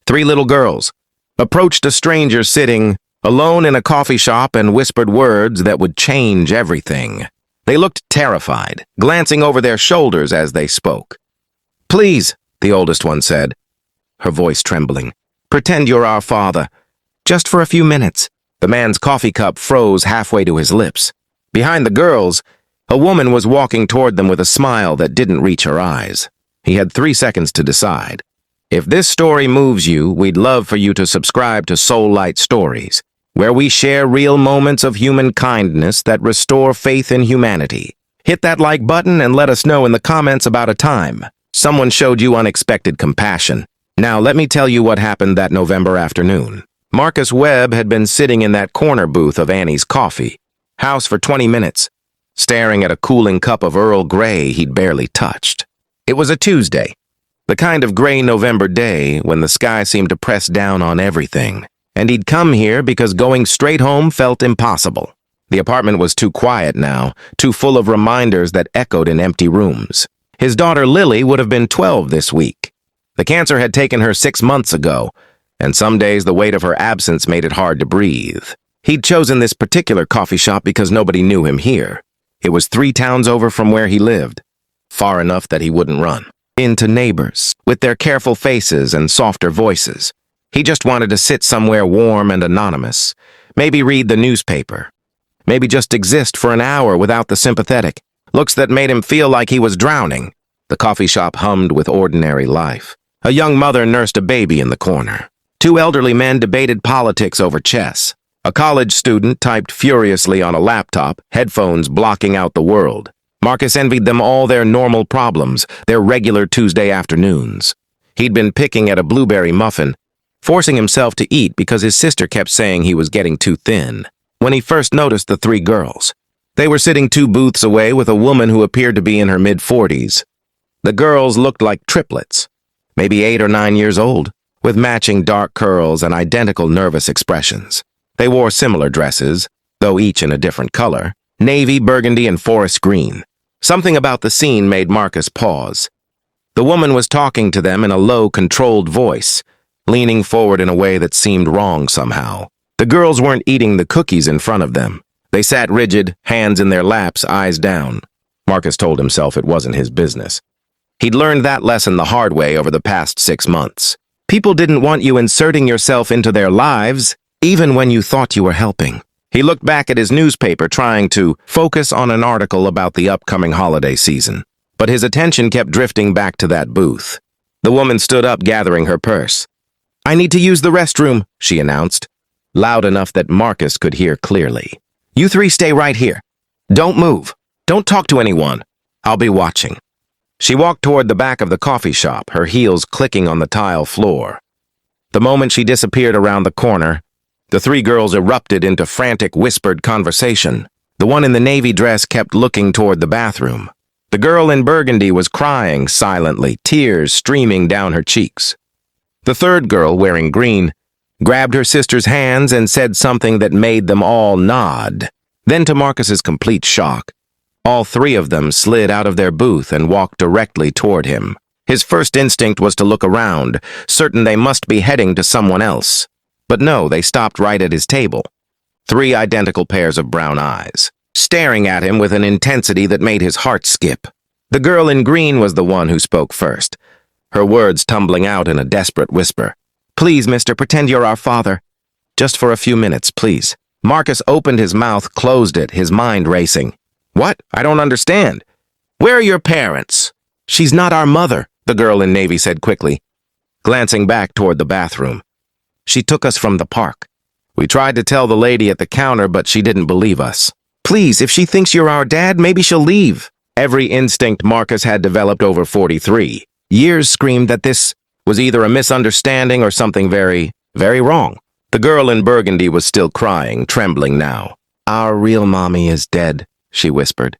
Three little girls approached a stranger sitting alone in a coffee shop and whispered words that would change everything. They looked terrified, glancing over their shoulders as they spoke. "Please," the oldest one said, her voice trembling, "pretend you're our father. Just for a few minutes." The man's coffee cup froze halfway to his lips. Behind the girls, a woman was walking toward them with a smile that didn't reach her eyes. He had 3 seconds to decide. If this story moves you, we'd love for you to subscribe to Soul Light Stories, where we share real moments of human kindness that restore faith in humanity. Hit that like button and let us know in the comments about a time someone showed you unexpected compassion. Now let me tell you what happened that November afternoon. Marcus Webb had been sitting in that corner booth of Annie's Coffee House for 20 minutes, staring at a cooling cup of Earl Grey he'd barely touched. It was a Tuesday, the kind of gray November day when the sky seemed to press down on everything. And he'd come here because going straight home felt impossible. The apartment was too quiet now, too full of reminders that echoed in empty rooms. His daughter Lily would have been 12 this week. The cancer had taken her 6 months ago, and some days the weight of her absence made it hard to breathe. He'd chosen this particular coffee shop because nobody knew him here. It was 3 towns over from where he lived, far enough that he wouldn't run into neighbors with their careful faces and softer voices. He just wanted to sit somewhere warm and anonymous, maybe read the newspaper, maybe just exist for an hour without the sympathetic looks that made him feel like he was drowning. The coffee shop hummed with ordinary life. A young mother nursed a baby in the corner. 2 elderly men debated politics over chess. A college student typed furiously on a laptop, headphones blocking out the world. Marcus envied them all their normal problems, their regular Tuesday afternoons. He'd been picking at a blueberry muffin, forcing himself to eat because his sister kept saying he was getting too thin. When he first noticed the 3 girls, they were sitting 2 booths away with a woman who appeared to be in her mid-40s. The girls looked like triplets, maybe 8 or 9 years old, with matching dark curls and identical nervous expressions. They wore similar dresses, though each in a different color, navy, burgundy, and forest green. Something about the scene made Marcus pause. The woman was talking to them in a low, controlled voice, leaning forward in a way that seemed wrong somehow. The girls weren't eating the cookies in front of them. They sat rigid, hands in their laps, eyes down. Marcus told himself it wasn't his business. He'd learned that lesson the hard way over the past 6 months. People didn't want you inserting yourself into their lives, even when you thought you were helping. He looked back at his newspaper, trying to focus on an article about the upcoming holiday season. But his attention kept drifting back to that booth. The woman stood up, gathering her purse. "I need to use the restroom," she announced, loud enough that Marcus could hear clearly. "You 3 stay right here. Don't move. Don't talk to anyone. I'll be watching." She walked toward the back of the coffee shop, her heels clicking on the tile floor. The moment she disappeared around the corner, the 3 girls erupted into frantic, whispered conversation. The one in the navy dress kept looking toward the bathroom. The girl in burgundy was crying silently, tears streaming down her cheeks. The 3rd girl, wearing green, grabbed her sister's hands and said something that made them all nod. Then, to Marcus's complete shock, all 3 of them slid out of their booth and walked directly toward him. His first instinct was to look around, certain they must be heading to someone else. But no, they stopped right at his table. 3 identical pairs of brown eyes, staring at him with an intensity that made his heart skip. The girl in green was the one who spoke first, her words tumbling out in a desperate whisper. "Please, mister, pretend you're our father. Just for a few minutes, please." Marcus opened his mouth, closed it, his mind racing. "What? I don't understand. Where are your parents?" "She's not our mother," the girl in navy said quickly, glancing back toward the bathroom. "She took us from the park. We tried to tell the lady at the counter, but she didn't believe us. Please, if she thinks you're our dad, maybe she'll leave." Every instinct Marcus had developed over 43 years screamed that this was either a misunderstanding or something very, very wrong. The girl in burgundy was still crying, trembling now. "Our real mommy is dead," she whispered.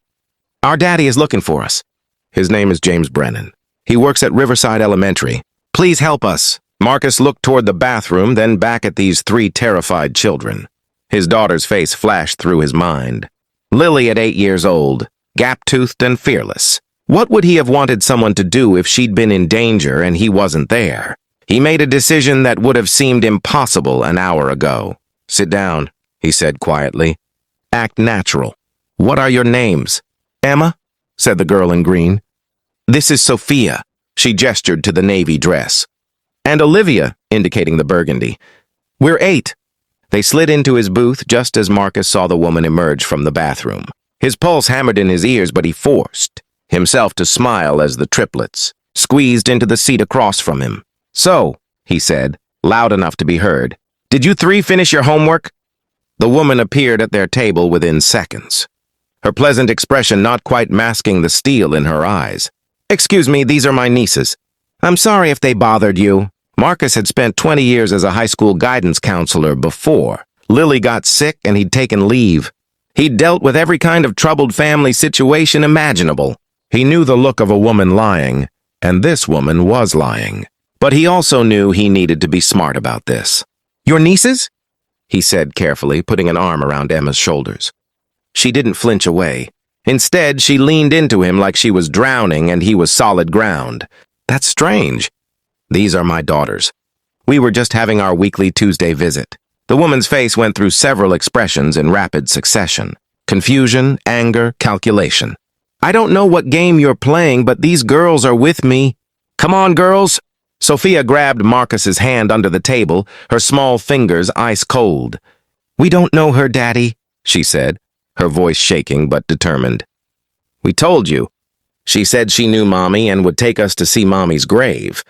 "Our daddy is looking for us. His name is James Brennan. He works at Riverside Elementary. Please help us." Marcus looked toward the bathroom, then back at these 3 terrified children. His daughter's face flashed through his mind. Lily at 8 years old, gap-toothed and fearless. What would he have wanted someone to do if she'd been in danger and he wasn't there? He made a decision that would have seemed impossible an hour ago. "Sit down," he said quietly. "Act natural. What are your names?" "Emma," said the girl in green. "This is Sophia." She gestured to the navy dress. "And Olivia," indicating the burgundy. "We're 8. They slid into his booth just as Marcus saw the woman emerge from the bathroom. His pulse hammered in his ears, but he forced himself to smile as the triplets squeezed into the seat across from him. "So," he said, loud enough to be heard, "did you 3 finish your homework?" The woman appeared at their table within seconds, her pleasant expression not quite masking the steel in her eyes. "Excuse me, these are my nieces. I'm sorry if they bothered you." Marcus had spent 20 years as a high school guidance counselor before Lily got sick and he'd taken leave. He'd dealt with every kind of troubled family situation imaginable. He knew the look of a woman lying, and this woman was lying. But he also knew he needed to be smart about this. "Your nieces?" he said carefully, putting an arm around Emma's shoulders. She didn't flinch away. Instead, she leaned into him like she was drowning and he was solid ground. "That's strange. These are my daughters. We were just having our weekly Tuesday visit." The woman's face went through several expressions in rapid succession. Confusion, anger, calculation. "I don't know what game you're playing, but these girls are with me." "Come on, girls." Sophia grabbed Marcus's hand under the table, her small fingers ice cold. "We don't know her, Daddy," she said, her voice shaking but determined. "We told you. She said she knew Mommy and would take us to see Mommy's grave.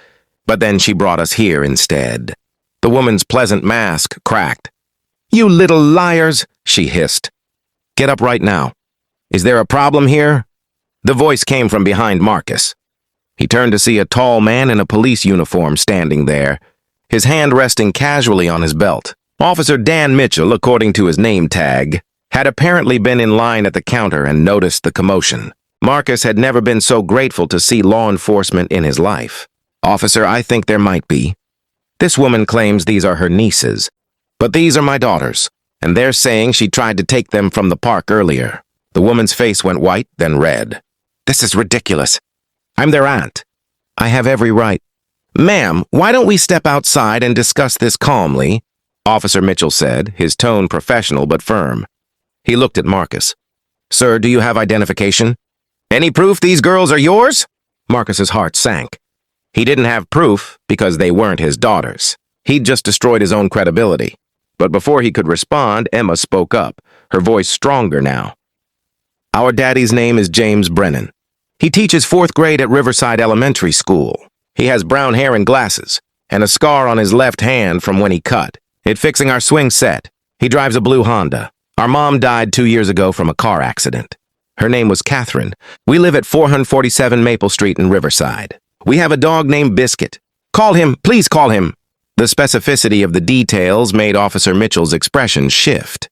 But then she brought us here instead." The woman's pleasant mask cracked. "You little liars," she hissed. "Get up right now. Is there a problem here?" The voice came from behind Marcus. He turned to see a tall man in a police uniform standing there, his hand resting casually on his belt. Officer Dan Mitchell, according to his name tag, had apparently been in line at the counter and noticed the commotion. Marcus had never been so grateful to see law enforcement in his life. "Officer, I think there might be. This woman claims these are her nieces, but these are my daughters, and they're saying she tried to take them from the park earlier." The woman's face went white, then red. "This is ridiculous. I'm their aunt. I have every right." "Ma'am, why don't we step outside and discuss this calmly?" Officer Mitchell said, his tone professional but firm. He looked at Marcus. "Sir, do you have identification?" "Any proof these girls are yours?" Marcus's heart sank. He didn't have proof because they weren't his daughters. He'd just destroyed his own credibility. But before he could respond, Emma spoke up, her voice stronger now. "Our daddy's name is James Brennan. He teaches 4th grade at Riverside Elementary School. He has brown hair and glasses, and a scar on his left hand from when he cut it fixing our swing set. He drives a blue Honda. Our mom died 2 years ago from a car accident. Her name was Catherine. We live at 447 Maple Street in Riverside. We have a dog named Biscuit. Call him, please call him." The specificity of the details made Officer Mitchell's expression shift.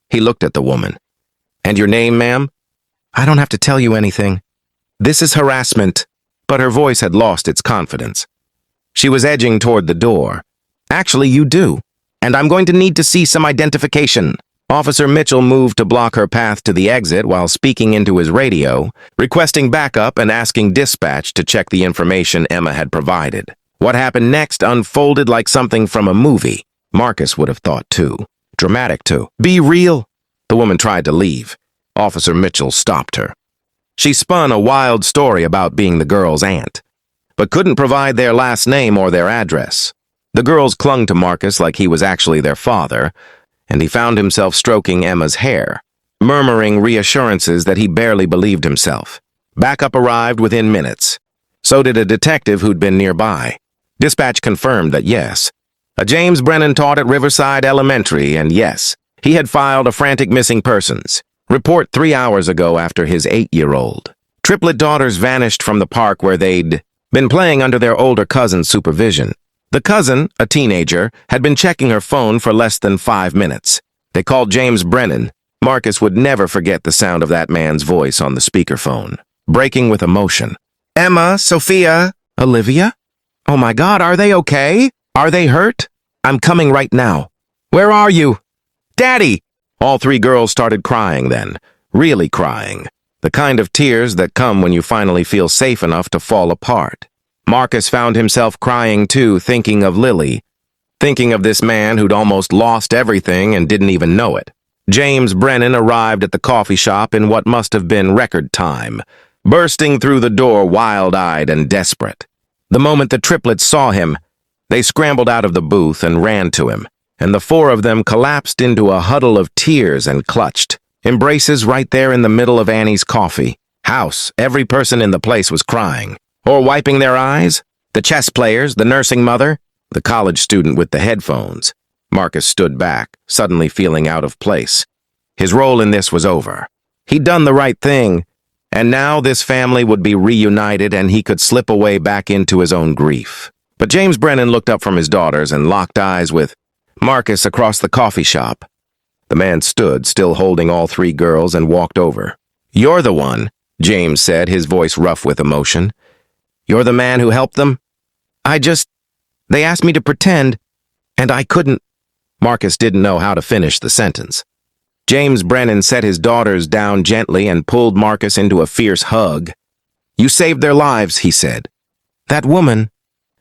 He looked at the woman. "And your name, ma'am?" "I don't have to tell you anything. This is harassment." But her voice had lost its confidence. She was edging toward the door. "Actually, you do. And I'm going to need to see some identification." Officer Mitchell moved to block her path to the exit while speaking into his radio, requesting backup and asking dispatch to check the information Emma had provided. What happened next unfolded like something from a movie. Marcus would have thought too. Dramatic too. "Be real." The woman tried to leave. Officer Mitchell stopped her. She spun a wild story about being the girl's aunt, but couldn't provide their last name or their address. The girls clung to Marcus like he was actually their father, and he found himself stroking Emma's hair, murmuring reassurances that he barely believed himself. Backup arrived within minutes. So did a detective who'd been nearby. Dispatch confirmed that yes, a James Brennan taught at Riverside Elementary, and yes, he had filed a frantic missing persons report 3 hours ago after his 8-year-old Triplet daughters vanished from the park where they'd been playing under their older cousin's supervision. The cousin, a teenager, had been checking her phone for less than 5 minutes. They called James Brennan. Marcus would never forget the sound of that man's voice on the speakerphone, breaking with emotion. "Emma, Sophia, Olivia? Oh my God, are they okay? Are they hurt? I'm coming right now. Where are you? Daddy!" All 3 girls started crying then, really crying, the kind of tears that come when you finally feel safe enough to fall apart. Marcus found himself crying too, thinking of Lily, thinking of this man who'd almost lost everything and didn't even know it. James Brennan arrived at the coffee shop in what must have been record time, bursting through the door wild-eyed and desperate. The moment the triplets saw him, they scrambled out of the booth and ran to him, and the four of them collapsed into a huddle of tears and clutched. Embraces right there in the middle of Annie's coffee house. Every person in the place was crying, or wiping their eyes. The chess players, the nursing mother, the college student with the headphones. Marcus stood back, suddenly feeling out of place. His role in this was over. He'd done the right thing, and now this family would be reunited and he could slip away back into his own grief. But James Brennan looked up from his daughters and locked eyes with Marcus across the coffee shop. The man stood, still holding all three girls, and walked over. "You're the one," James said, his voice rough with emotion. "You're the man who helped them?" They asked me to pretend, and I couldn't." Marcus didn't know how to finish the sentence. James Brennan set his daughters down gently and pulled Marcus into a fierce hug. "You saved their lives," he said. "That woman,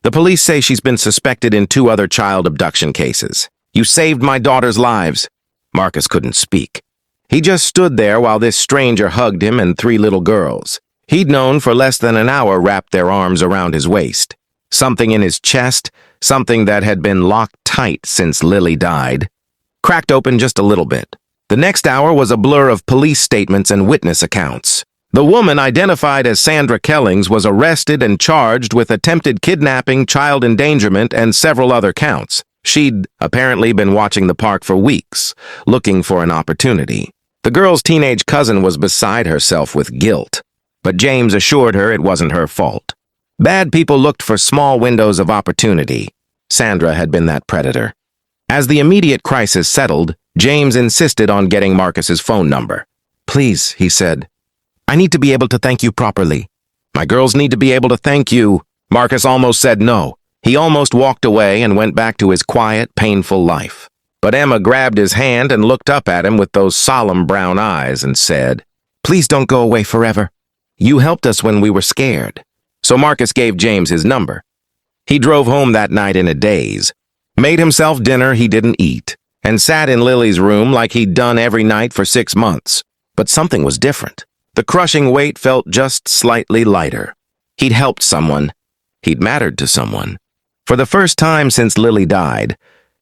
the police say she's been suspected in 2 other child abduction cases. You saved my daughters' lives." Marcus couldn't speak. He just stood there while this stranger hugged him and 3 little girls. He'd known for less than an hour wrapped their arms around his waist. Something in his chest, something that had been locked tight since Lily died, cracked open just a little bit. The next hour was a blur of police statements and witness accounts. The woman identified as Sandra Kellings was arrested and charged with attempted kidnapping, child endangerment, and several other counts. She'd apparently been watching the park for weeks, looking for an opportunity. The girl's teenage cousin was beside herself with guilt, but James assured her it wasn't her fault. Bad people looked for small windows of opportunity. Sandra had been that predator. As the immediate crisis settled, James insisted on getting Marcus's phone number. "Please," he said. "I need to be able to thank you properly." "My girls need to be able to thank you." Marcus almost said no. He almost walked away and went back to his quiet, painful life. But Emma grabbed his hand and looked up at him with those solemn brown eyes and said, "Please don't go away forever. You helped us when we were scared." So Marcus gave James his number. He drove home that night in a daze, made himself dinner he didn't eat, and sat in Lily's room like he'd done every night for 6 months. But something was different. The crushing weight felt just slightly lighter. He'd helped someone. He'd mattered to someone. For the first time since Lily died,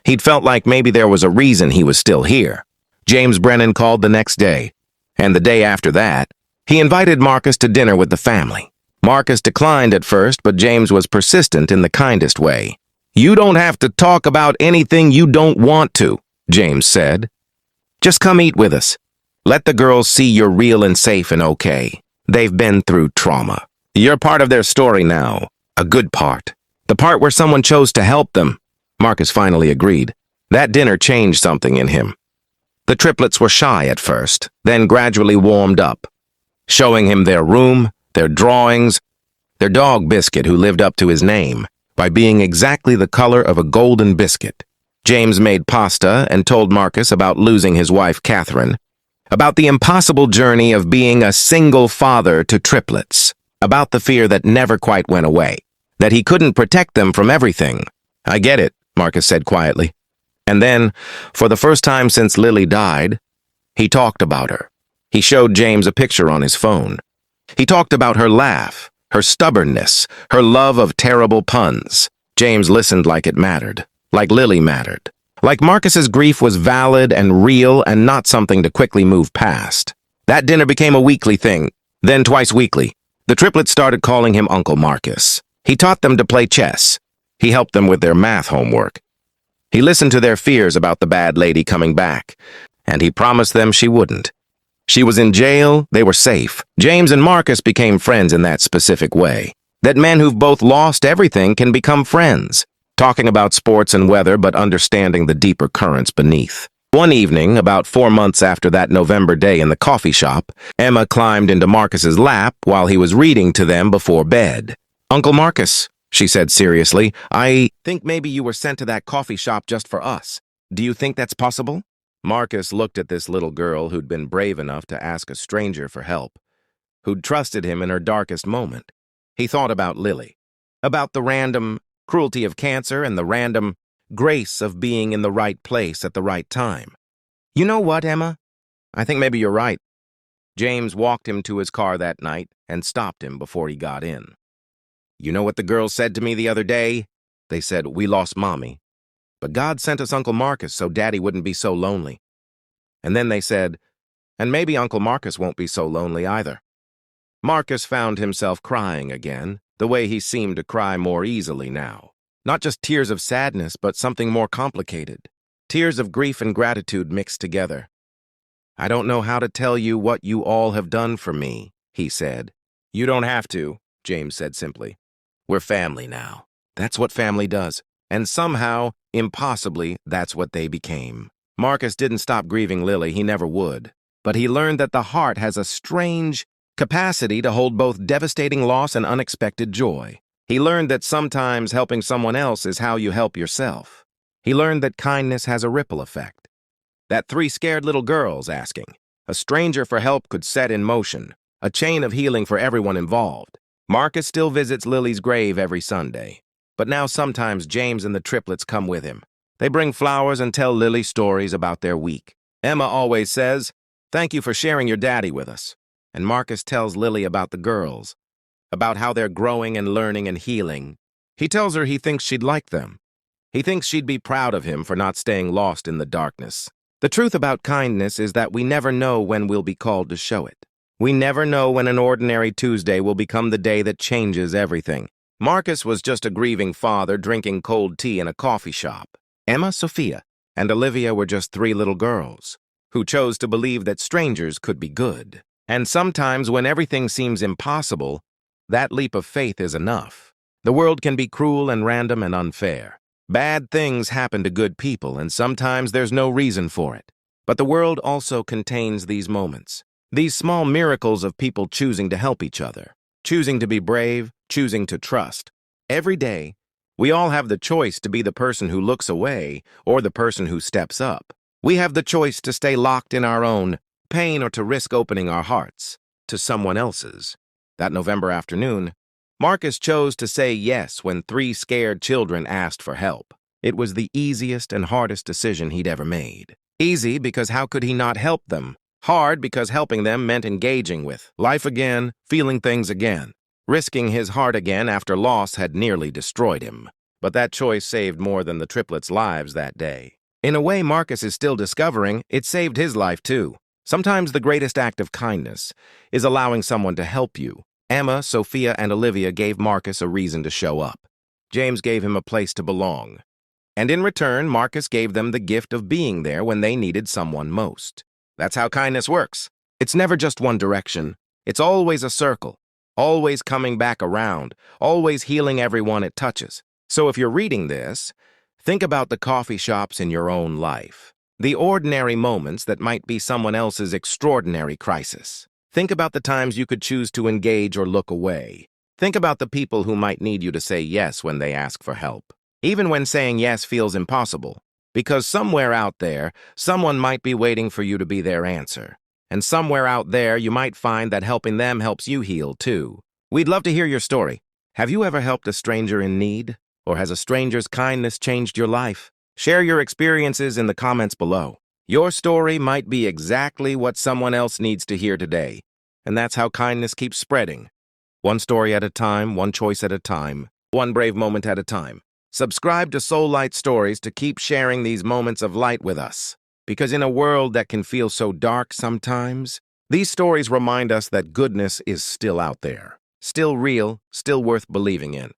he'd felt like maybe there was a reason he was still here. James Brennan called the next day, and the day after that, he invited Marcus to dinner with the family. Marcus declined at first, but James was persistent in the kindest way. "You don't have to talk about anything you don't want to," James said. "Just come eat with us. Let the girls see you're real and safe and okay. They've been through trauma. You're part of their story now, a good part. The part where someone chose to help them." Marcus finally agreed. That dinner changed something in him. The triplets were shy at first, then gradually warmed up, showing him their room, their drawings, their dog Biscuit, who lived up to his name by being exactly the color of a golden biscuit. James made pasta and told Marcus about losing his wife Catherine, about the impossible journey of being a single father to triplets, about the fear that never quite went away, that he couldn't protect them from everything. "I get it," Marcus said quietly. And then, for the first time since Lily died, he talked about her. He showed James a picture on his phone. He talked about her laugh, her stubbornness, her love of terrible puns. James listened like it mattered, like Lily mattered, like Marcus's grief was valid and real and not something to quickly move past. That dinner became a weekly thing, then twice weekly. The triplets started calling him Uncle Marcus. He taught them to play chess. He helped them with their math homework. He listened to their fears about the bad lady coming back, and he promised them she wouldn't. She was in jail, they were safe. James and Marcus became friends in that specific way. That men who've both lost everything can become friends, talking about sports and weather but understanding the deeper currents beneath. One evening, about 4 months after that November day in the coffee shop, Emma climbed into Marcus's lap while he was reading to them before bed. "Uncle Marcus," she said seriously, "I think maybe you were sent to that coffee shop just for us. Do you think that's possible?" Marcus looked at this little girl who'd been brave enough to ask a stranger for help, who'd trusted him in her darkest moment. He thought about Lily. about the random cruelty of cancer and the random grace of being in the right place at the right time. You know what, Emma? I think maybe you're right. James walked him to his car that night and stopped him before he got in. You know what the girls said to me the other day? They said, "We lost Mommy. But God sent us Uncle Marcus so Daddy wouldn't be so lonely." And then they said, "And maybe Uncle Marcus won't be so lonely either." Marcus found himself crying again, the way he seemed to cry more easily now. Not just tears of sadness, but something more complicated. Tears of grief and gratitude mixed together. "I don't know how to tell you what you all have done for me," he said. "You don't have to," James said simply. "We're family now. That's what family does. And somehow, impossibly, that's what they became." Marcus didn't stop grieving Lily, he never would. But he learned that the heart has a strange capacity to hold both devastating loss and unexpected joy. He learned that sometimes helping someone else is how you help yourself. He learned that kindness has a ripple effect. That 3 scared little girls asking a stranger for help could set in motion a chain of healing for everyone involved. Marcus still visits Lily's grave every Sunday, but now sometimes James and the triplets come with him. They bring flowers and tell Lily stories about their week. Emma always says, "Thank you for sharing your daddy with us." And Marcus tells Lily about the girls, about how they're growing and learning and healing. He tells her he thinks she'd like them. He thinks she'd be proud of him for not staying lost in the darkness. The truth about kindness is that we never know when we'll be called to show it. We never know when an ordinary Tuesday will become the day that changes everything. Marcus was just a grieving father drinking cold tea in a coffee shop. Emma, Sophia, and Olivia were just 3 little girls who chose to believe that strangers could be good. And sometimes when everything seems impossible, that leap of faith is enough. The world can be cruel and random and unfair. Bad things happen to good people, and sometimes there's no reason for it. But the world also contains these moments, these small miracles of people choosing to help each other, choosing to be brave, choosing to trust. Every day, we all have the choice to be the person who looks away or the person who steps up. We have the choice to stay locked in our own pain or to risk opening our hearts to someone else's. That November afternoon, Marcus chose to say yes when 3 scared children asked for help. It was the easiest and hardest decision he'd ever made. Easy because how could he not help them? Hard because helping them meant engaging with life again, feeling things again, risking his heart again after loss had nearly destroyed him. But that choice saved more than the triplets' lives that day. In a way Marcus is still discovering, it saved his life too. Sometimes the greatest act of kindness is allowing someone to help you. Emma, Sophia, and Olivia gave Marcus a reason to show up. James gave him a place to belong. And in return, Marcus gave them the gift of being there when they needed someone most. That's how kindness works. It's never just one direction. It's always a circle, always coming back around, always healing everyone it touches. So if you're reading this, think about the coffee shops in your own life. The ordinary moments that might be someone else's extraordinary crisis. Think about the times you could choose to engage or look away. Think about the people who might need you to say yes when they ask for help. Even when saying yes feels impossible. Because somewhere out there, someone might be waiting for you to be their answer. And somewhere out there, you might find that helping them helps you heal too. We'd love to hear your story. Have you ever helped a stranger in need? Or has a stranger's kindness changed your life? Share your experiences in the comments below. Your story might be exactly what someone else needs to hear today. And that's how kindness keeps spreading. One story at a time, one choice at a time, one brave moment at a time. Subscribe to Soul Light Stories to keep sharing these moments of light with us. Because in a world that can feel so dark sometimes, these stories remind us that goodness is still out there, still real, still worth believing in.